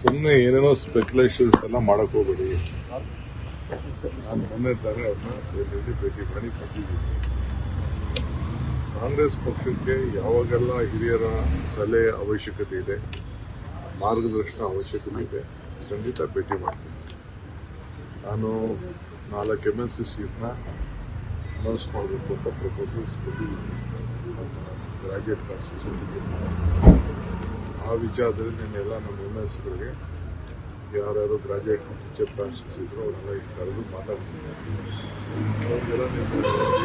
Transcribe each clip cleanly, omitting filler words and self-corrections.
ಸುಮ್ಮನೆ ಏನೇನೋ ಸ್ಪೆಕ್ಯುಲೇಷನ್ಸ್ ಎಲ್ಲ ಮಾಡಕ್ ಹೋಗ್ಬೇಡಿ. ನಾನು ಮೊನ್ನೆ ತಾನೇ ಅವ್ರನ್ನ ದೆಹಲಿಯಲ್ಲಿ ಭೇಟಿ ಮಾಡಿ ಬಂದಿದ್ದೀನಿ. ಕಾಂಗ್ರೆಸ್ ಪಕ್ಷಕ್ಕೆ ಯಾವಾಗೆಲ್ಲ ಹಿರಿಯರ ಸಲಹೆ ಅವಶ್ಯಕತೆ ಇದೆ, ಮಾರ್ಗದರ್ಶನ ಅವಶ್ಯಕತೆ ಇದೆ, ಖಂಡಿತ ಭೇಟಿ ಮಾಡ್ತೀನಿ. ನಾನು 4 MLC ಸೀಟ್ನ ಅನೌನ್ಸ್ ಮಾಡಬೇಕು ಅಂತ ಪ್ರಪೋಸಲ್ಸ್ ಕೊಟ್ಟಿದ್ದೀನಿ ಗ್ರಾಜ್ಯುಯೇಟ್ ಕಾನ್ಸ್ಟಿಟ್ಯೂಷನ್ಗೆ. ಆ ವಿಚಾರದಲ್ಲಿ ನಿನ್ನೆಲ್ಲ ನಮ್ಮ MLCಗಳಿಗೆ ಯಾರ್ಯಾರು ಗ್ರಾಜ್ಯುಯೇಟ್ ಟೀಚರ್ ಕಾನ್ಸ್ಟಿಟ್ಯೂನ್ಸಿ ಇದ್ರು ಅವರೆಲ್ಲ ಇಲ್ಲಿ ಕರೆದು ಮಾತಾಡ್ತೀನಿ. ಅವ್ರಿಗೆಲ್ಲ ನಿಮ್ಮ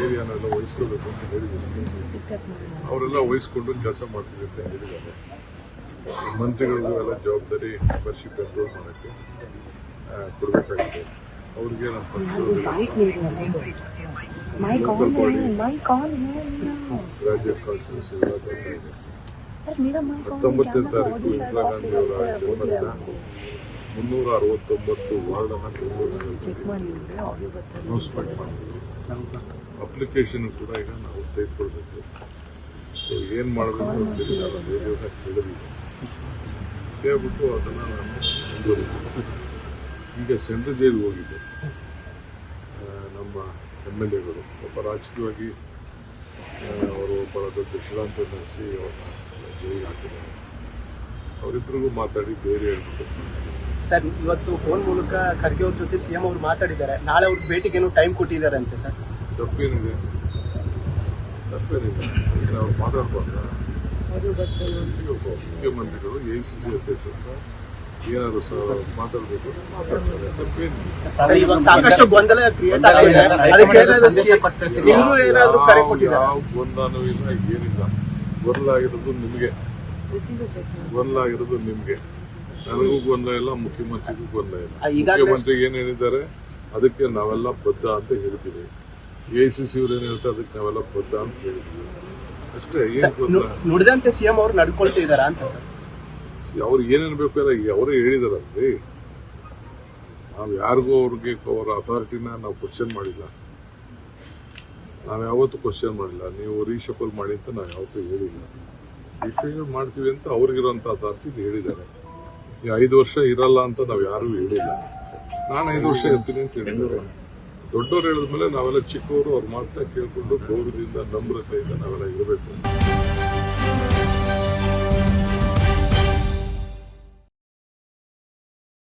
ಏರಿಯಾನೆಲ್ಲ ವಹಿಸ್ಕೋಬೇಕು ಅಂತ ಹೇಳಿದ್ದೀನಿ. ಅವರೆಲ್ಲ ವಹಿಸ್ಕೊಂಡು ಕೆಲಸ ಮಾಡ್ತೀವಿ ಅಂತ ಹೇಳಿದ್ದಾರೆ. ಮಂತ್ರಿಗಳಿಗೂ ಎಲ್ಲ ಜವಾಬ್ದಾರಿ ಮೆಂಬರ್ಶಿಪ್ ಎನ್ರೋಲ್ ಮಾಡೋಕ್ಕೆ ಕೊಡಬೇಕಾಗಿದೆ. ಅವ್ರಿಗೆ ನಮ್ಮ ಪಕ್ಷದಲ್ಲಿ ಲೋಕಲ್ ಬಾಡಿ ಗ್ರಾಜ್ಯುಯೇಟ್ ಕಾನ್ಸ್ಟಿಟ್ಯೂನ್ಸಿ ಎಲ್ಲ ಬರ್ತಾ ಇದೆ. 19ನೇ ತಾರೀಕು ಇಂದಿರಾ ಗಾಂಧಿ ಅವರ ಜನ್ಮದಿನ 369 ವಾರ್ಡನ್ನು ಅನೌನ್ಸ್ಮೆಂಟ್ ಮಾಡಿದ್ವಿ. ಅಪ್ಲಿಕೇಶನ್ ಕೂಡ ಈಗ ನಾವು ತೆಗೆದುಕೊಳ್ಬೇಕು. ಸೊ ಏನು ಮಾಡಬೇಕು ಅಂತೇಳಿ ನಾನು ಬೇರೆಯವ್ರನ್ನ ಕೇಳಿದ್ದೀನಿ. ಕೇಳ್ಬಿಟ್ಟು ಅದನ್ನು ನಾನು ಮುಂದುವರಿತೀನಿ. ಈಗ ಸೆಂಟ್ರಲ್ ಜೈಲಿಗೆ ಹೋಗಿದ್ದೆ. ನಮ್ಮ MLAಗಳು ಒಬ್ಬ ರಾಜಕೀಯವಾಗಿ ಅವರು ಬಹಳ ದೊಡ್ಡ ಷಡ್ಯಂತ್ರ ನಡೆಸಿ ಅವ್ರನ್ನ ಜೈಲಿಗೆ ಹಾಕಿದ್ದಾರೆ. ಅವರಿಬ್ಬರಿಗೂ ಮಾತಾಡಿ ಬೇರೆ ಹೇಳ್ಬಿಟ್ಟು ಸರ್, ಇವತ್ತು ಫೋನ್ ಮೂಲಕ ಖರ್ಗೆ ಅವ್ರ ಜೊತೆ CM ಅವರು ಮಾತಾಡಿದ್ದಾರೆ. ನಾಳೆ ಅವ್ರ ಭೇಟಿಗೆ ಏನೋ ಟೈಮ್ ಕೊಟ್ಟಿದ್ದಾರೆ ಅಂತೆ ಸರ್. ತಪ್ಪೇನಿದೆ? ಅವ್ರು ಮಾತಾಡ್ಬಾರ್ದ? ಮುಖ್ಯಮಂತ್ರಿಗಳು AICC ಅಧ್ಯಕ್ಷ ಅಂತ ಏನಾದ್ರು ಮಾತಾಡ್ಬೇಕು ಮಾತಾಡ್ತಾರೆ, ತಪ್ಪೇನಿದೆ. ಇವಾಗ ಸಾಕಷ್ಟು ಗೊಂದಲ ಕ್ರಿಯೇಟ್ ಆಗಿದೆ. ಯಾವ ಗೊಂದಲನೂ ಇಲ್ಲ, ಏನಿಲ್ಲ. ಗೊಂದಲ ಆಗಿರೋದು ನಿಮ್ಗೆ, ನನಗೂ ಗೊಂದಲ ಇಲ್ಲ, ಮುಖ್ಯಮಂತ್ರಿಗೂ ಗೊಂದಲ ಇಲ್ಲ. ಮುಖ್ಯಮಂತ್ರಿ ಏನ್ ಹೇಳಿದ್ದಾರೆ ಅದಕ್ಕೆ ನಾವೆಲ್ಲ ಬದ್ಧ ಅಂತ ಹೇಳಿದ್ದೀವಿ. AICC ಅವ್ರು ಏನ್ ಹೇಳ್ತಾರೆ ಅದಕ್ಕೆ ನಾವೆಲ್ಲ ಬದ್ಧ ಅಂತ ಹೇಳಿದ್ದೀವಿ ಅಷ್ಟೇ. ಏನ್ ಗೊಂದಲ? ನುಡಿದಂತೆ CM ಅವರು ನಡ್ಕೊಳ್ತಿದಾರ ಅಂತ ಸರ್. ಅವ್ರು ಏನೇನ್ ಬೇಕು ಎಲ್ಲ ಅವರೇ ಹೇಳಿದಾರಲ್ರಿ. ನಾವು ಯಾರಿಗೂ ಅವ್ರಿಗೆ ಅವರ ಅಥಾರಿಟಿನ ನಾವು ಕ್ವಶನ್ ಮಾಡಿಲ್ಲ. ನಾವು ಯಾವತ್ತೂ ಕ್ವಶನ್ ಮಾಡಿಲ್ಲ. ನೀವು ರೀಶಫಲ್ ಮಾಡಿ ಅಂತ ನಾವು ಯಾವತ್ತೂ ಹೇಳಿಲ್ಲ. ಡಿಫೈನ್ ಮಾಡ್ತೀವಿ ಅಂತ ಅವ್ರಿಗಿರೋಂಥ ಅಥಾರಿಟಿ ಹೇಳಿದ್ದಾರೆ. ಈ 5 ವರ್ಷ ಇರಲ್ಲ ಅಂತ ನಾವು ಯಾರೂ ಹೇಳಿಲ್ಲ. ನಾನು 5 ವರ್ಷ ಇರ್ತೀನಿ ಅಂತ ಹೇಳಿದ್ದಾರೆ. ದೊಡ್ಡವ್ರು ಹೇಳಿದ್ಮೇಲೆ ನಾವೆಲ್ಲ ಚಿಕ್ಕವರು ಅವ್ರ ಮಾತನ್ನ ಕೇಳ್ಕೊಂಡು ಗೌರವದಿಂದ ನಮ್ರತೆಯಿಂದ ನಾವೆಲ್ಲ ಇರಬೇಕು.